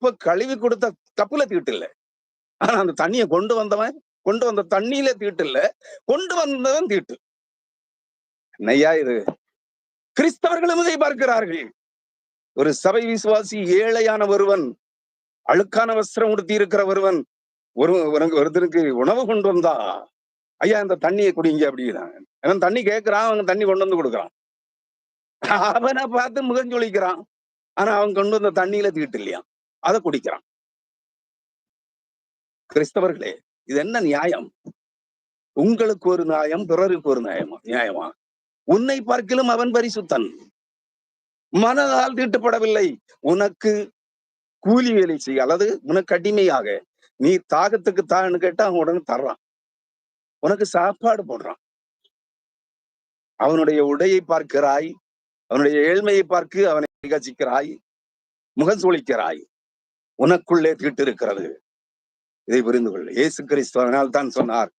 கப்ப கழுவி கொடுத்த கப்புல தீட்டு இல்லை. ஆனா அந்த தண்ணியை கொண்டு வந்த தண்ணியில தீட்டு இல்ல, கொண்டு வந்தவன் தீட்டு. என்னையா இது? கிறிஸ்தவர்களும் இதை பார்க்கிறார்கள். ஒரு சபை விசுவாசி, ஏழையான ஒருவன், அழுக்கான வஸ்திரம் உடுத்தி இருக்கிற ஒருவன் ஒருத்தருக்கு உணவு கொண்டு வந்தா, ஐயா இந்த தண்ணியை குடிங்க அப்படிங்கிறாங்க. அவன் தண்ணி கேட்கிறான், அவங்க தண்ணி கொண்டு வந்து கொடுக்குறான். அவனை பார்த்து முகஞ்சொலிக்கிறான். ஆனா அவன் கொண்டு வந்த தண்ணியில தீட்டு இல்லையா, அதை குடிக்கிறான். கிறிஸ்தவர்களே, இது என்ன நியாயம்? உங்களுக்கு ஒரு நியாயம், பிறருக்கு ஒரு நியாயமா? உன்னை பார்க்கிலும் அவன் பரிசுத்தன். மனதால் தீட்டுப்படவில்லை, உனக்கு கூலி வேலை செய்ய, அல்லது உனக்கு அடிமையாக, நீ தாகத்துக்கு தான்னு கேட்டா அவன் உடனே தர்றான், உனக்கு சாப்பாடு போடுறான். அவனுடைய உடையை பார்க்கிறாய், அவனுடைய ஏழ்மையை பார்த்து அவனை கசிக்கிறாய், முகம் சுளிக்கிறாய். உனக்குள்ளே தீட்டு இருக்கிறது. இதை புரிந்து கொள். இயேசு கிறிஸ்து அதனால் தான் சொன்னார்,